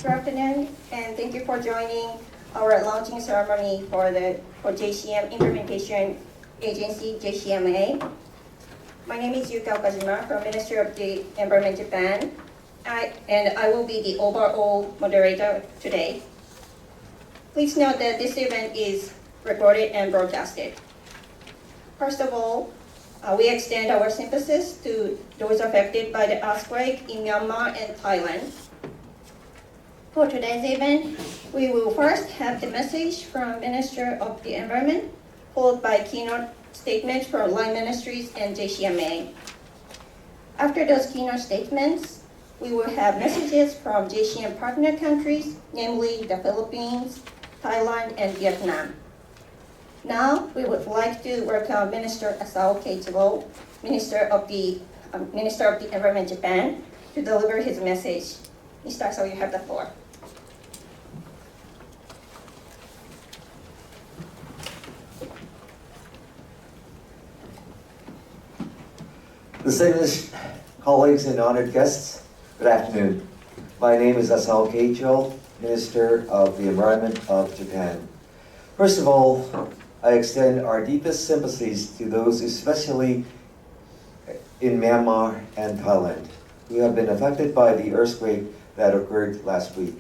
Good afternoon, and thank you for joining our launching ceremony for JCM Implementation Agency JCMA. My name is Yuka Okajima from Ministry of the Environment Japan, and I will be the overall moderator today. Please note that this event is recorded and broadcasted. First of all, we extend our sympathies to those affected by the earthquake in Myanmar and Thailand. For today's event, we will first have the message from Minister of the Environment, followed by keynote statements from line ministries and JCMA. After those keynote statements, we will have messages from JCM partner countries, namely the Philippines, Thailand, and Vietnam. Now, we would like to welcome Minister Asao Keiichiro, Minister of the Environment Japan, to deliver his message. Mr. Asao, you have the floor. Distinguished colleagues and honored guests, good afternoon. My name is Asao Keiichiro, Minister of the Environment of Japan. First of all, I extend our deepest sympathies to those, especially in Myanmar and Thailand, who have been affected by the earthquake that occurred last week.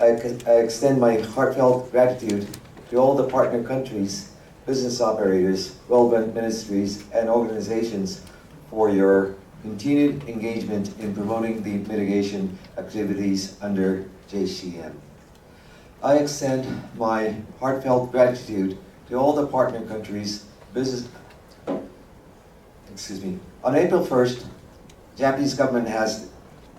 I extend my heartfelt gratitude to all the partner countries, business operators, relevant ministries, and organizations for your continued engagement in promoting the mitigation activities under JCM. I extend my heartfelt gratitude to all the partner countries, On April 1st, Japanese government has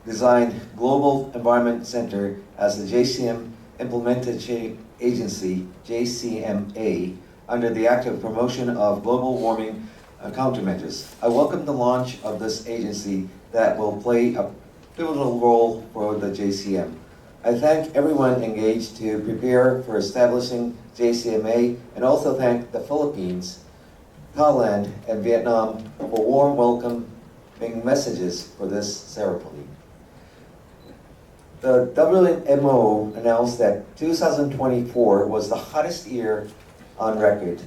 designed Global Environment Center as the JCM Implementation Agency JCMA under the Active Promotion of Global Warming Countermeasures. I welcome the launch of this agency that will play a pivotal role for the JCM. I thank everyone engaged to prepare for establishing JCMA, and also thank the Philippines, Thailand, and Vietnam for warm welcoming messages for this ceremony. The WMO announced that 2024 was the hottest year on record,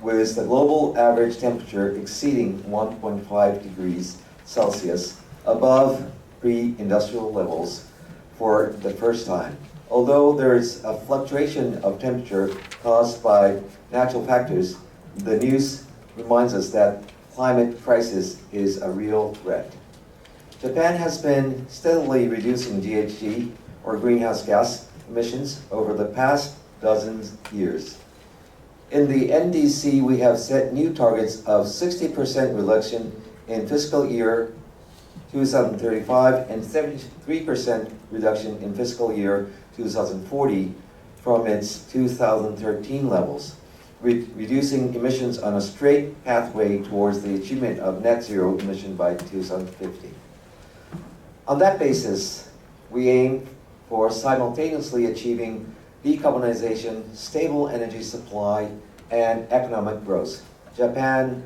with the global average temperature exceeding 1.5 degrees Celsius above pre-industrial levels for the first time. Although there is a fluctuation of temperature caused by natural factors, the news reminds us that climate crisis is a real threat. Japan has been steadily reducing GHG, or greenhouse gas emissions, over the past dozen years. In the NDC, we have set new targets of 60% reduction in fiscal year 2035 and 73% reduction in fiscal year 2040 from its 2013 levels, reducing emissions on a straight pathway towards the achievement of net zero emission by 2050. On that basis, we aim for simultaneously achieving decarbonization, stable energy supply, and economic growth. Japan's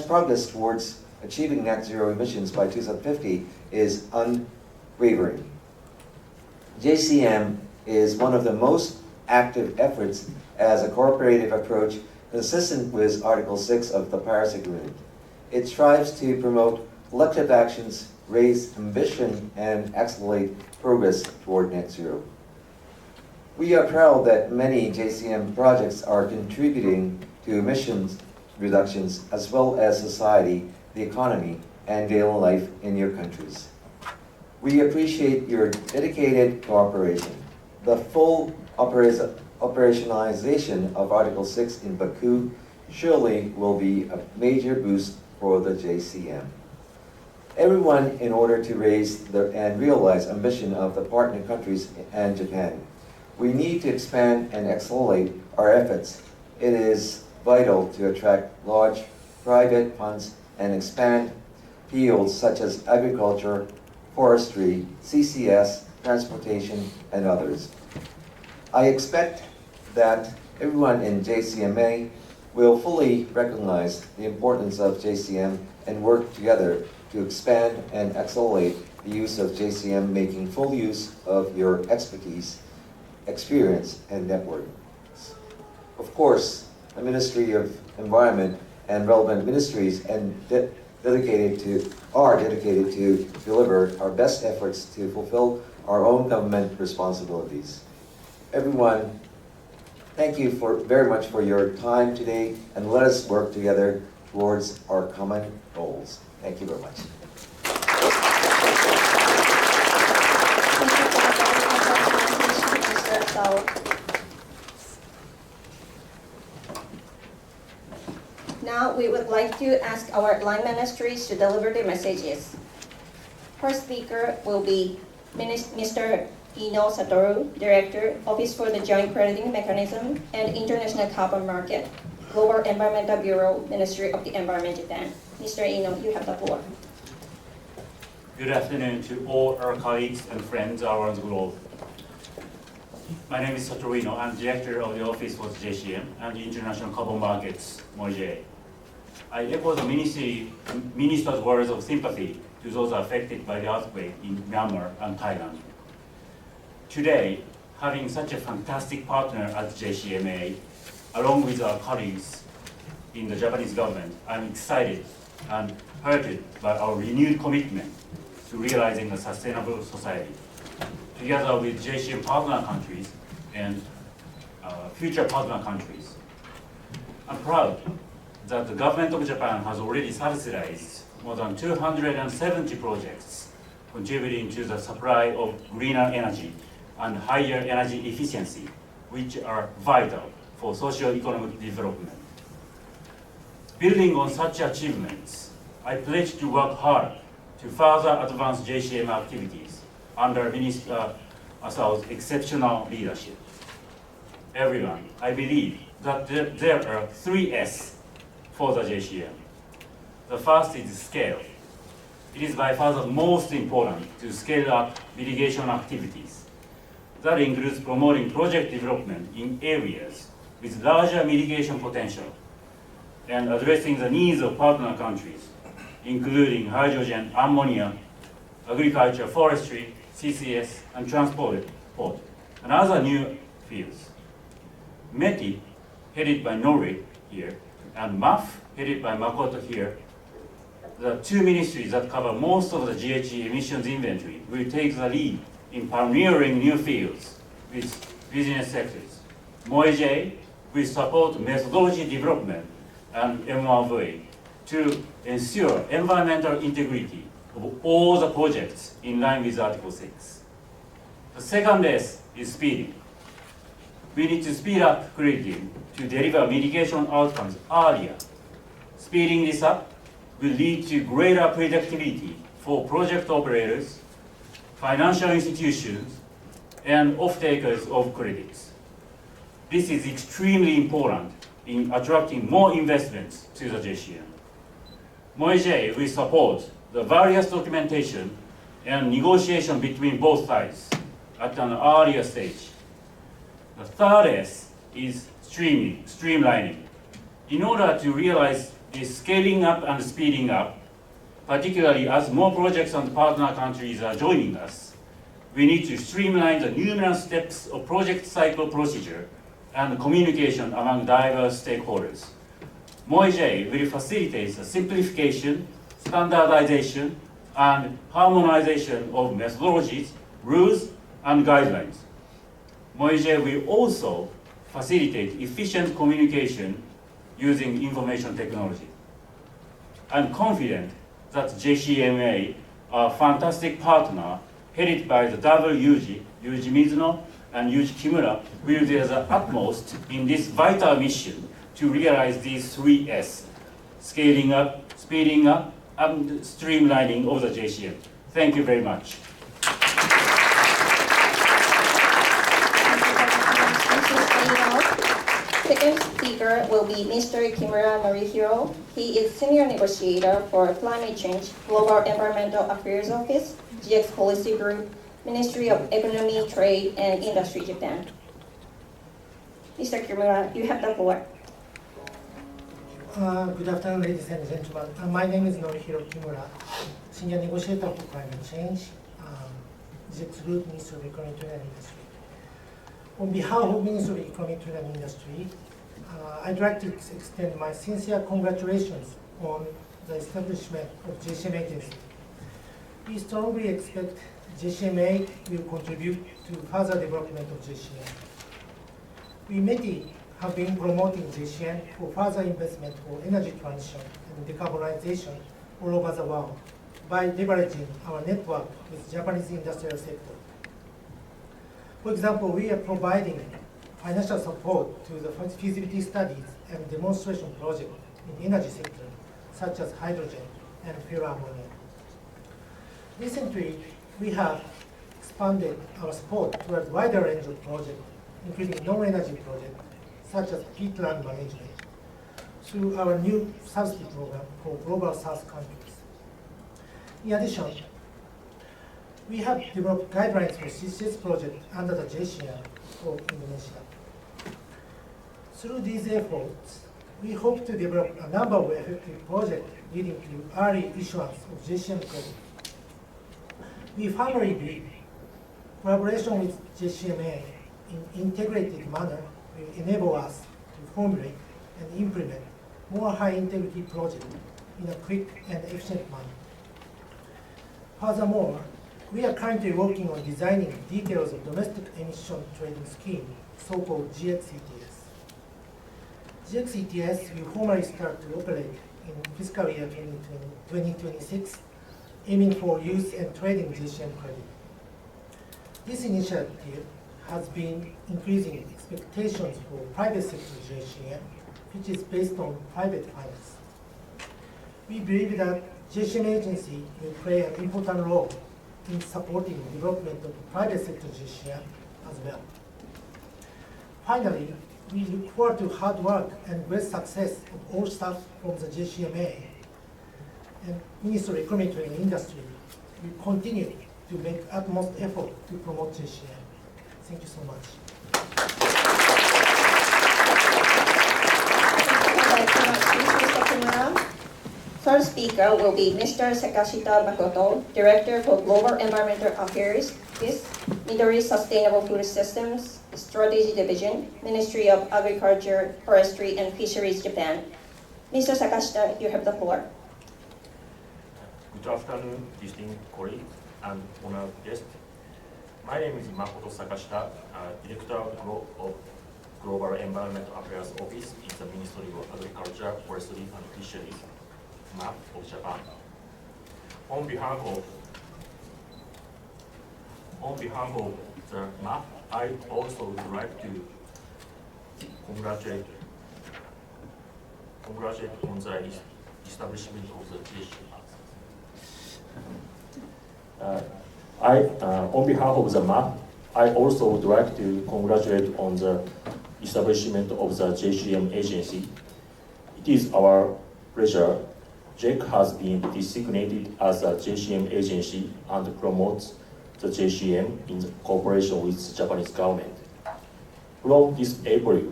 progress towards achieving net zero emissions by 2050 is unwavering. JCM is one of the most active efforts as a cooperative approach consistent with Article 6 of the Paris Agreement. It strives to promote collective actions, raise ambition, and accelerate progress toward net zero. We are proud that many JCM projects are contributing to emissions reductions as well as society, the economy, and daily life in your countries. We appreciate your dedicated cooperation. The full operationalization of Article 6 in Baku surely will be a major boost for the JCM. Everyone, in order to raise and realize ambition of the partner countries and Japan, we need to expand and accelerate our efforts. It is vital to attract large private funds and expand fields such as agriculture, forestry, CCS, transportation, and others. I expect that everyone in JCMA will fully recognize the importance of JCM and work together to expand and accelerate the use of JCM, making full use of your expertise, experience, and network. Of course, the Ministry of Environment and relevant ministries are dedicated to deliver our best efforts to fulfill our own government responsibilities. Everyone, thank you very much for your time today, and let us work together towards our common goals. Thank you very much. Now we would like to ask our line ministries to deliver their messages. First speaker will be Mr. Ino Satoru, Director, Office for the Joint Crediting Mechanism and International Carbon Market, Global Environmental Bureau, Ministry of the Environment, Japan. Mr. Ino, you have the floor. Good afternoon to all our colleagues and friends around the globe. My name is Satoru Ino. I'm Director of the Office for JCM and the International Carbon Markets, MOIJ. I echo the Minister's words of sympathy to those affected by the earthquake in Myanmar and Thailand. Today, having such a fantastic partner as JCMA, along with our colleagues in the Japanese government, I'm excited and heartened by our renewed commitment to realizing a sustainable society. Together with JCM partner countries and future partner countries, I'm proud that the government of Japan has already subsidized more than 270 projects contributing to the supply of greener energy and higher energy efficiency, which are vital for socio-economic development. Building on such achievements, I pledge to work hard to further advance JCM activities under Minister Asao's exceptional leadership. Everyone, I believe that there are 3 S for the JCM. The first is scale. It is by far the most important to scale up mitigation activities. That includes promoting project development in areas with larger mitigation potential and addressing the needs of partner countries, including hydrogen, ammonia, agriculture, forestry, CCS, and transport, and other new fields. METI, headed by Norway here, and MAF, headed by Makoto here, the 2 ministries that cover most of the GHG emissions inventory will take the lead in pioneering new fields with business sectors. MOIJ will support methodology development and MRV to ensure environmental integrity of all the projects in line with Article 6. The second S is speeding. We need to speed up crediting to deliver mitigation outcomes earlier. Speeding this up will lead to greater predictability for project operators, financial institutions, and off-takers of credits. This is extremely important in attracting more investments to the JCM. MOIJ will support the various documentation and negotiation between both sides at an earlier stage. The third S is streamlining. In order to realize this scaling up and speeding up, particularly as more projects and partner countries are joining us, we need to streamline the numerous steps of project cycle procedure and communication among diverse stakeholders. MOIJ will facilitate the simplification, standardization, and harmonization of methodologies, rules, and guidelines. MOIJ will also facilitate efficient communication using information technology. I'm confident that JCMA, our fantastic partner, headed by the double Yuji Mizuno and Yuji Kimura, will do the utmost in this vital mission to realize these 3 S: scaling up, speeding up, and streamlining of the JCM. Thank you very much. Second speaker will be Mr. Kimura Norihiro. He is Senior Negotiator for Climate Change, Global Environmental Affairs Office, GX Policy Group, Ministry of Economy, Trade, and Industry, Japan. Mr. Kimura, you have the floor. Good afternoon, ladies and gentlemen. My name is Norihiro Kimura, Senior Negotiator for Climate Change, GX Group, Ministry of Economy, Trade and Industry. On behalf of Ministry of Economy, Trade and Industry, I'd like to extend my sincere congratulations on the establishment of JCM Agency. We strongly expect JCMA will contribute to further development of JCM. We METI have been promoting JCM for further investment for energy transition and decarbonization all over the world by leveraging our network with Japanese industrial sector. For example, we are providing financial support to the feasibility studies and demonstration projects in the energy sector, such as hydrogen and pure ammonia. Recently, we have expanded our support toward a wider range of projects, including non-energy projects, such as peatland management, through our new subsidy program for Global South countries. In addition, we have developed guidelines for CCS projects under the JCM for Indonesia. Through these efforts, we hope to develop a number of effective projects leading to early issuance of JCM credit. We firmly believe collaboration with JCMA in integrated manner will enable us to formulate and implement more high-integrity projects in a quick and efficient manner. Furthermore, we are currently working on designing details of domestic emission trading scheme, so-called GX-ETS. GX-ETS will formally start to operate in fiscal year 2026, aiming for use and trading JCM credit. This initiative has been increasing expectations for private sector JCM, which is based on private finance. We believe that JCM agency will play an important role in supporting the development of the private sector JCM as well. Finally, we look forward to hard work and great success of all staff from the JCMA, and Ministry of Economy, Trade and Industry will continue to make utmost effort to promote JCM. Thank you so much. Thank you very much, Mr. Kimura. Third speaker will be Mr. Sakashita Makoto, Director for Global Environmental Affairs, Middle East Sustainable Food Systems Strategy Division, Ministry of Agriculture, Forestry, and Fisheries, Japan. Mr. Sakashita, you have the floor. Good afternoon, distinguished colleagues and honored guests. My name is Makoto Sakashita, Director of Global Environmental Affairs Office in the Ministry of Agriculture, Forestry, and Fisheries, MAP of Japan. On behalf of the MAP, I also would like to congratulate on the establishment of the JCMA. On behalf of the MAP, I also would like to congratulate on the establishment of the JCM agency. It is our pleasure. JEC has been designated as a JCM agency and promotes the JCM in cooperation with the Japanese government. From this April,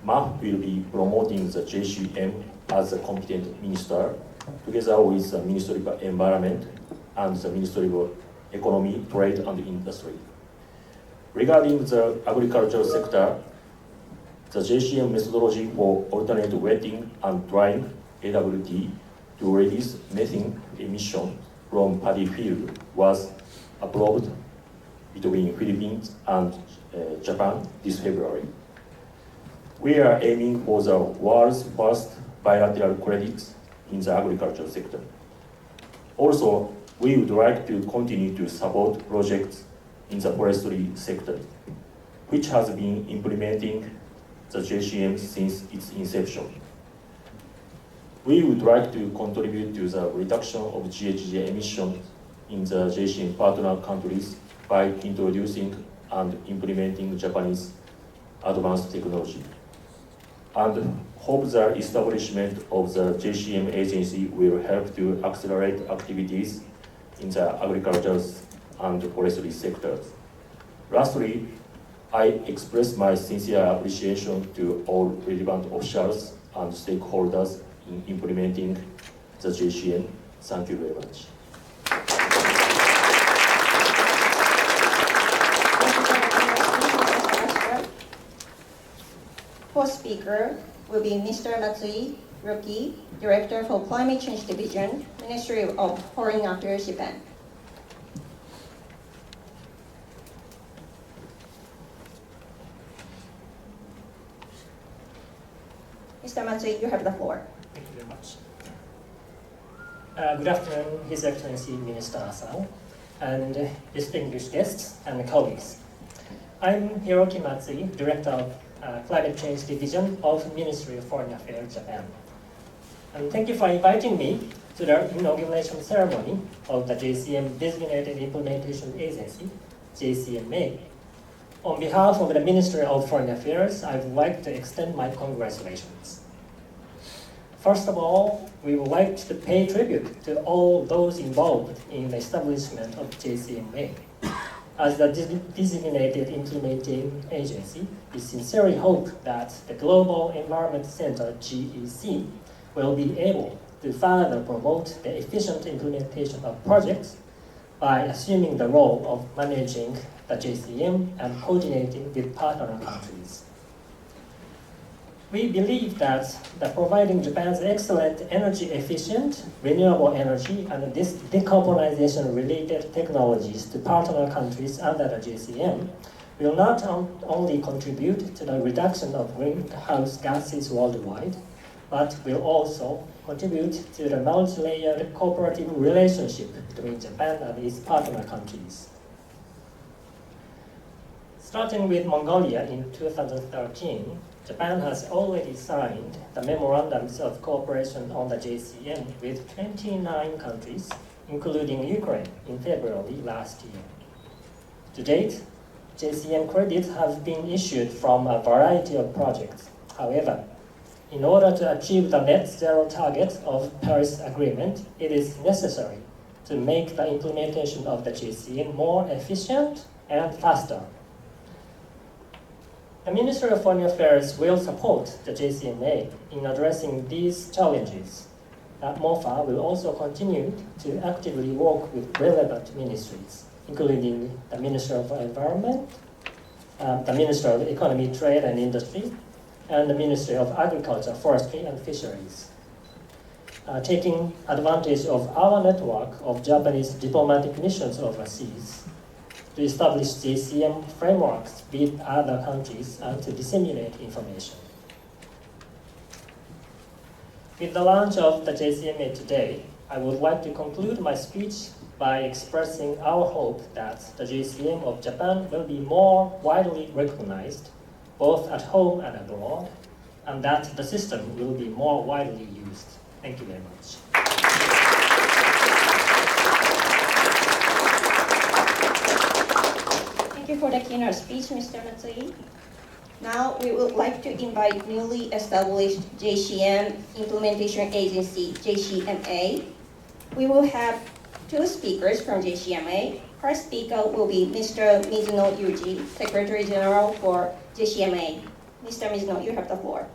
MAP will be promoting the JCM as a competent minister, together with the Ministry of Environment and the Ministry of Economy, Trade and Industry. Regarding the agricultural sector, the JCM methodology for alternate wetting and drying AWT to reduce methane emission from paddy field was approved between Philippines and Japan this February. We are aiming for the world's first bilateral credits in the agricultural sector. Also, we would like to continue to support projects in the forestry sector, which has been implementing the JCM since its inception. We would like to contribute to the reduction of GHG emissions in the JCM partner countries by introducing and implementing Japanese advanced technology, and hope the establishment of the JCM agency will help to accelerate activities in the agricultural and forestry sectors. Lastly, I express my sincere appreciation to all relevant officials and stakeholders in implementing the JCM. Thank you very much. First speaker will be Mr. Matsui Ruki, Director for Climate Change Division, Ministry of Foreign Affairs, Japan. Mr. Matsui, you have the floor. Thank you very much. Good afternoon, His Excellency Minister Asano, and distinguished guests and colleagues. I'm Hiroki Matsui, Director of Climate Change Division of Ministry of Foreign Affairs, Japan. And thank you for inviting me to the inauguration ceremony of the JCM Designated Implementation Agency, JCMA. On behalf of the Ministry of Foreign Affairs, I would like to extend my congratulations. First of all, we would like to pay tribute to all those involved in the establishment of JCMA. As the designated implementing agency, we sincerely hope that the Global Environment Center, GEC, will be able to further promote the efficient implementation of projects by assuming the role of managing the JCM and coordinating with partner countries. We believe that providing Japan's excellent energy efficient, renewable energy, and decarbonization-related technologies to partner countries under the JCM will not only contribute to the reduction of greenhouse gases worldwide, but will also contribute to the multi-layered cooperative relationship between Japan and its partner countries. Starting with Mongolia in 2013, Japan has already signed the memorandums of cooperation on the JCM with 29 countries, including Ukraine, in February last year. To date, JCM credits have been issued from a variety of projects. However, in order to achieve the net zero target of Paris Agreement, it is necessary to make the implementation of the JCM more efficient and faster. The Ministry of Foreign Affairs will support the JCMA in addressing these challenges. MOFA will also continue to actively work with relevant ministries, including the Ministry of Environment, the Ministry of Economy, Trade and Industry, and the Ministry of Agriculture, Forestry and Fisheries. Taking advantage of our network of Japanese diplomatic missions overseas, to establish JCM frameworks with other countries and to disseminate information. With the launch of the JCMA today, I would like to conclude my speech by expressing our hope that the JCM of Japan will be more widely recognized, both at home and abroad, and that the system will be more widely used. Thank you very much. Thank you for the keynote speech, Mr. Matsui. Now, we would like to invite newly established JCM Implementation Agency, JCMA. We will have two speakers from JCMA. First speaker will be Mr. Mizuno Yuji, Secretary General for JCMA. Mr. Mizuno, you have the floor.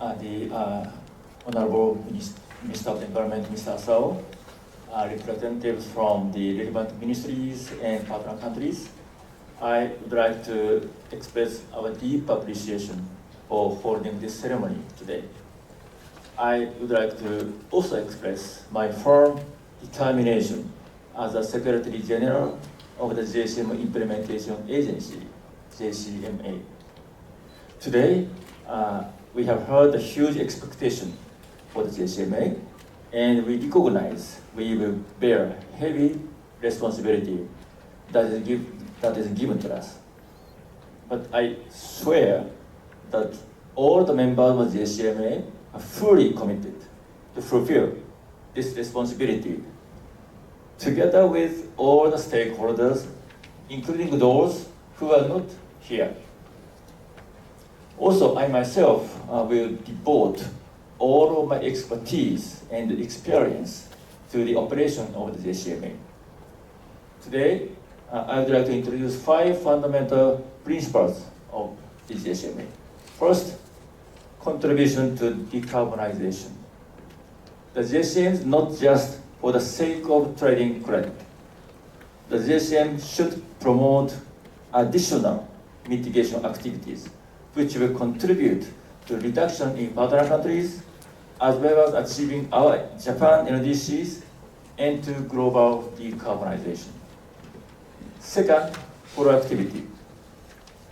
The Honorable Minister of the Environment, Mr. Asao, representatives from the relevant ministries and partner countries, I would like to express our deep appreciation for holding this ceremony today. I would like to also express my firm determination as a Secretary General of the JCM Implementation Agency, JCMA. Today, we have heard a huge expectation for the JCMA, and we recognize we will bear heavy responsibility that is given to us. But I swear that all the members of the JCMA are fully committed to fulfill this responsibility together with all the stakeholders, including those who are not here. Also, I myself will devote all of my expertise and experience to the operation of the JCMA. Today, I would like to introduce 5 fundamental principles of the JCMA. First, contribution to decarbonization. The JCM is not just for the sake of trading credit. The JCM should promote additional mitigation activities which will contribute to reduction in partner countries as well as achieving our Japan NDCs and to global decarbonization. Second, proactivity.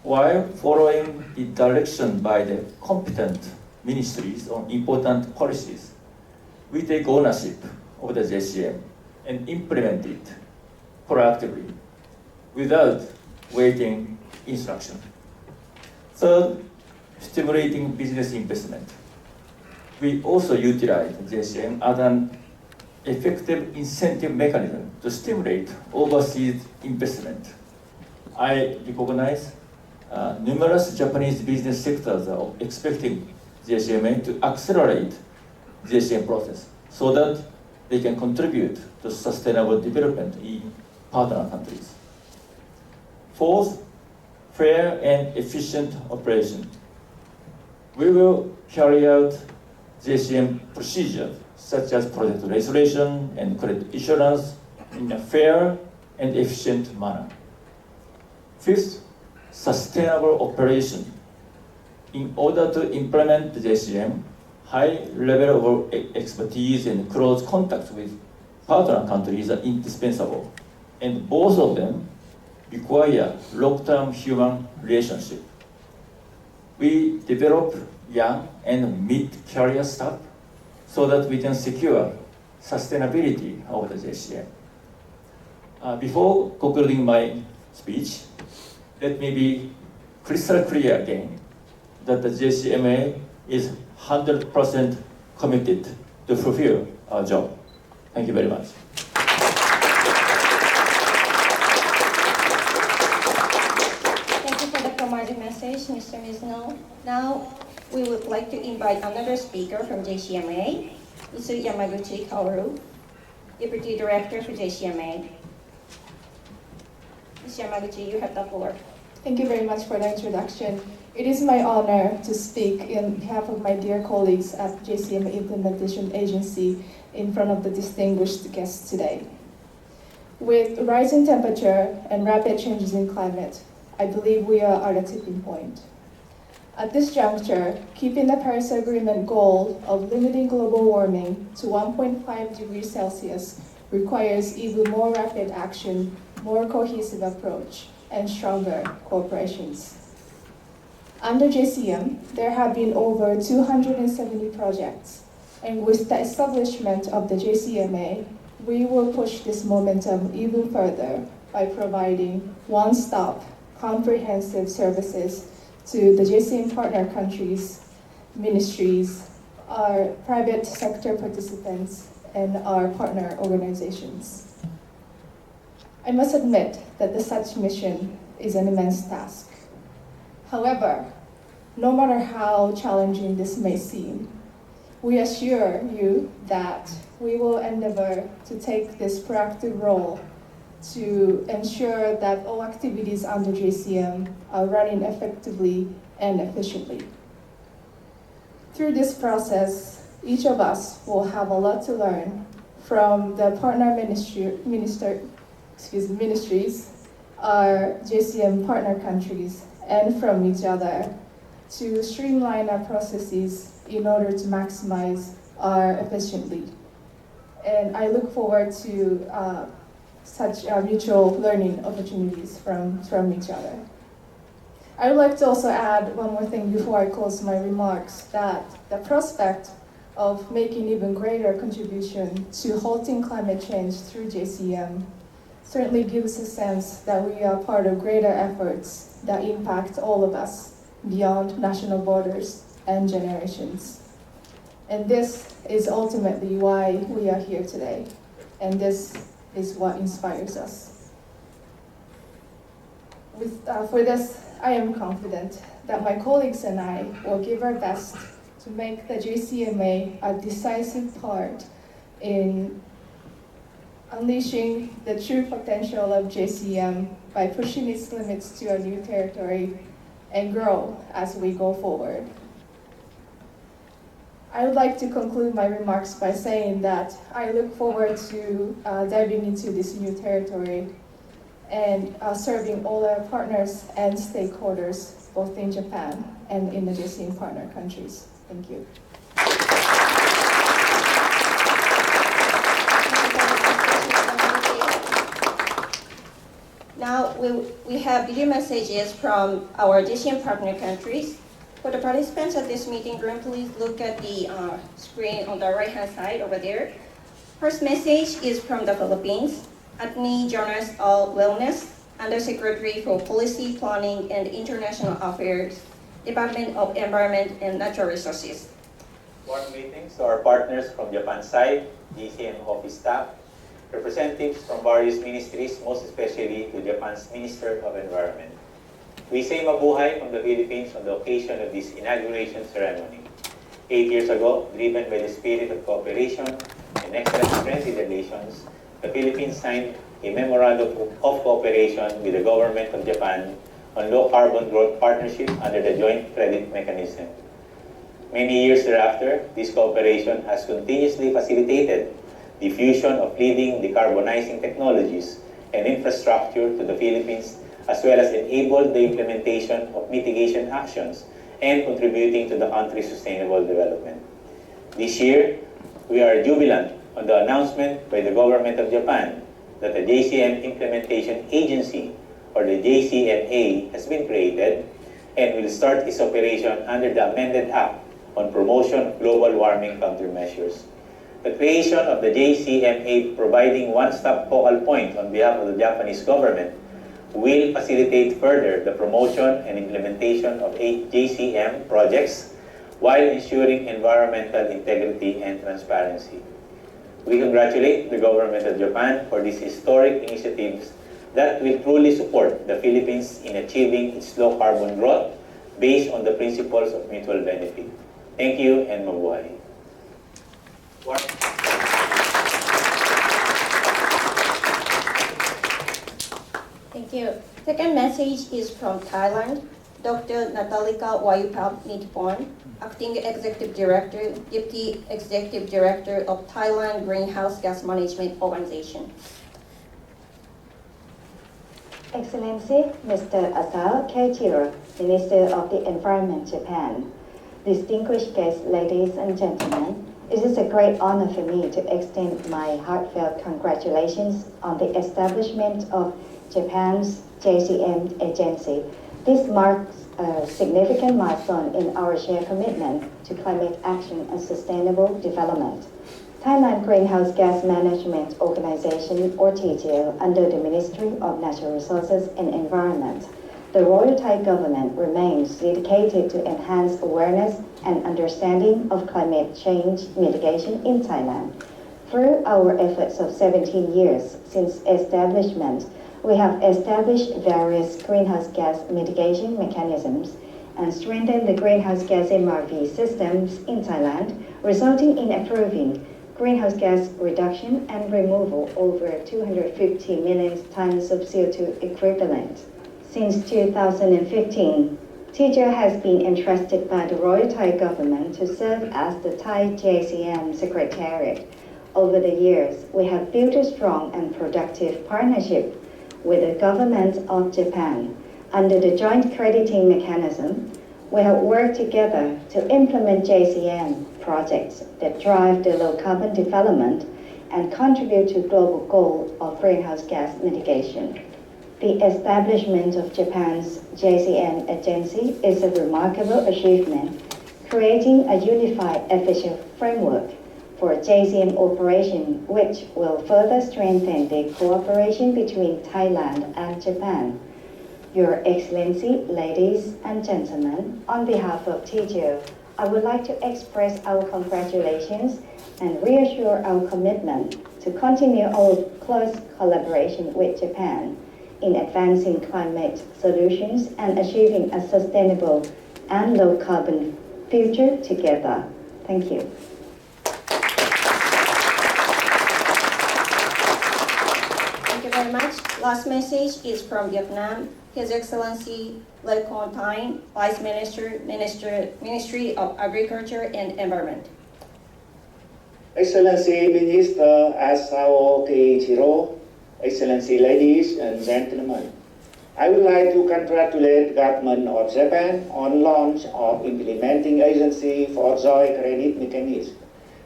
While following the direction by the competent ministries on important policies, we take ownership of the JCM and implement it proactively without waiting instruction. Third, stimulating business investment. We also utilize JCM as an effective incentive mechanism to stimulate overseas investment. I recognize numerous Japanese business sectors are expecting JCMA to accelerate JCM process so that they can contribute to sustainable development in partner countries. Fourth, fair and efficient operation. We will carry out JCM procedures such as project registration and credit assurance in a fair and efficient manner. Fifth, sustainable operation. In order to implement the JCM, high level of expertise and close contact with partner countries are indispensable, and both of them require long-term human relationship. We develop young and mid-career staff so that we can secure sustainability of the JCM. Before concluding my speech, let me be crystal clear again that the JCMA is 100% committed to fulfill our job. Thank you very much. Thank you for the provided message, Mr. Mizuno. Now, we would like to invite another speaker from JCMA, Mr. Yamaguchi Kaoru, Deputy Director for JCMA. Ms. Yamaguchi, you have the floor. Thank you very much for the introduction. It is my honor to speak in behalf of my dear colleagues at JCM Implementation Agency in front of the distinguished guests today. With rising temperature and rapid changes in climate, I believe we are at a tipping point. At this juncture, keeping the Paris Agreement goal of limiting global warming to 1.5 degrees Celsius requires even more rapid action, more cohesive approach, and stronger cooperations. Under JCM, there have been over 270 projects, and with the establishment of the JCMA, we will push this momentum even further by providing one-stop, comprehensive services to the JCM partner countries, ministries, our private sector participants, and our partner organizations. I must admit that such mission is an immense task. However, no matter how challenging this may seem, we assure you that we will endeavor to take this proactive role to ensure that all activities under JCM are running effectively and efficiently. Through this process, each of us will have a lot to learn from the partner ministries, our JCM partner countries, and from each other to streamline our processes in order to maximize our efficiency. And I look forward to such mutual learning opportunities from each other. I would like to also add one more thing before I close my remarks, that the prospect of making even greater contribution to halting climate change through JCM certainly gives a sense that we are part of greater efforts that impact all of us beyond national borders and generations. And this is ultimately why we are here today, and this is what inspires us. For this, I am confident that my colleagues and I will give our best to make the JCMA a decisive part in unleashing the true potential of JCM by pushing its limits to a new territory and grow as we go forward. I would like to conclude my remarks by saying that I look forward to diving into this new territory and serving all our partners and stakeholders, both in Japan and in the JCM partner countries. Thank you. Now we have video messages from our JCM partner countries. For the participants at this meeting room, please look at the screen on the right-hand side over there. First message is from the Philippines. Attorney Jonas Al Wellness, Undersecretary for Policy Planning and International Affairs, Department of Environment and Natural Resources. Warm greetings to our partners from Japan side, JCM office staff, representatives from various ministries, most especially to Japan's Minister of Environment. We say mabuhay from the Philippines on the occasion of this inauguration ceremony. 8 years ago, driven by the spirit of cooperation and excellent friendly relations, the Philippines signed a memorandum of cooperation with the government of Japan on low-carbon growth partnership under the Joint Credit Mechanism. Many years thereafter, this cooperation has continuously facilitated the fusion of leading decarbonizing technologies and infrastructure to the Philippines, as well as enabled the implementation of mitigation actions and contributing to the country's sustainable development. This year, we are jubilant on the announcement by the government of Japan that the JCM Implementation Agency, or the JCMA, has been created and will start its operation under the amended Act on Promotion of Global Warming Countermeasures. The creation of the JCMA, providing one-stop focal point on behalf of the Japanese government, will facilitate further the promotion and implementation of JCM projects while ensuring environmental integrity and transparency. We congratulate the government of Japan for these historic initiatives that will truly support the Philippines in achieving its low-carbon growth based on the principles of mutual benefit. Thank you and mabuhay. Thank you. Second message is from Thailand. Dr. Natalika Wayupap Nitpon, Acting Executive Director, Deputy Executive Director of Thailand Greenhouse Gas Management Organization. Excellency, Mr. Asao Keiichiro, Minister of the Environment, Japan. Distinguished guests, ladies and gentlemen, it is a great honor for me to extend my heartfelt congratulations on the establishment of Japan's JCM agency. This marks a significant milestone in our shared commitment to climate action and sustainable development. Thailand Greenhouse Gas Management Organization, or TGO, under the Ministry of Natural Resources and Environment. The Royal Thai government remains dedicated to enhance awareness and understanding of climate change mitigation in Thailand. Through our efforts of 17 years since establishment, we have established various greenhouse gas mitigation mechanisms and strengthened the greenhouse gas MRV systems in Thailand, resulting in approving greenhouse gas reduction and removal over 250 million tons of CO2 equivalent. Since 2015, TGO has been entrusted by the Royal Thai government to serve as the Thai JCM Secretariat. Over the years, we have built a strong and productive partnership with the government of Japan. Under the joint crediting mechanism, we have worked together to implement JCM projects that drive the low-carbon development and contribute to global goal of greenhouse gas mitigation. The establishment of Japan's JCM agency is a remarkable achievement, creating a unified efficient framework for JCM operation, which will further strengthen the cooperation between Thailand and Japan. Your Excellency, ladies and gentlemen, on behalf of TGO, I would like to express our congratulations and reassure our commitment to continue our close collaboration with Japan in advancing climate solutions and achieving a sustainable and low-carbon future together. Thank you. Thank you very much. Last message is from Vietnam. His Excellency Le Con Thien, Vice Minister, Ministry of Agriculture and Environment. Excellency Minister Asao Keiichiro, Excellency ladies and gentlemen, I would like to congratulate the government of Japan on launch of implementing agency for joint credit mechanism,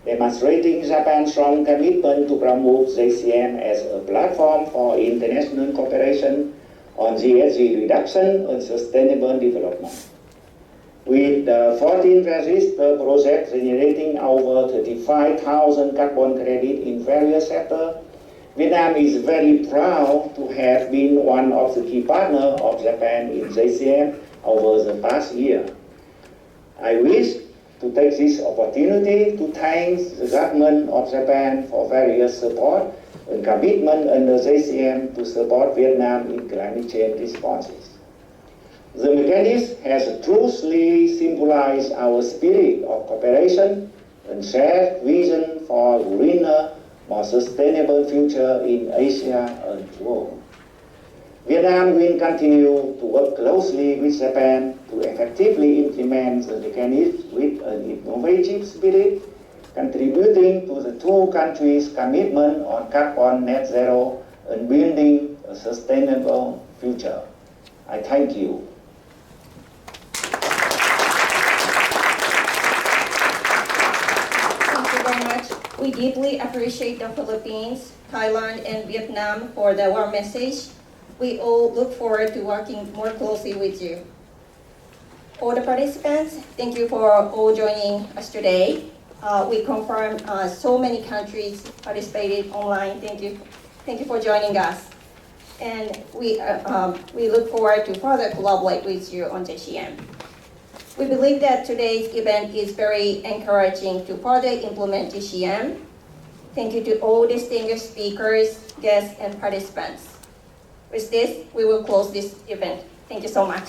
demonstrating Japan's strong commitment to promote JCM as a platform for international cooperation on GHG reduction and sustainable development. With the 14 registered projects generating over 35,000 carbon credit in various sectors, Vietnam is very proud to have been one of the key partners of Japan in JCM over the past year. I wish to take this opportunity to thank the government of Japan for various support and commitment under JCM to support Vietnam in climate change responses. The mechanism has truly symbolized our spirit of cooperation and shared vision for a greener, more sustainable future in Asia and the world. Vietnam will continue to work closely with Japan to effectively implement the mechanism with an innovative spirit, contributing to the two countries' commitment on carbon net zero and building a sustainable future. I thank you. Thank you very much. We deeply appreciate the Philippines, Thailand, and Vietnam for the warm message. We all look forward to working more closely with you. All the participants, thank you for all joining us today. We confirmed so many countries participated online. Thank you. Thank you for joining us. And we look forward to further collaborate with you on JCM. We believe that today's event is very encouraging to further implement JCM. Thank you to all distinguished speakers, guests, and participants. With this, we will close this event. Thank you so much.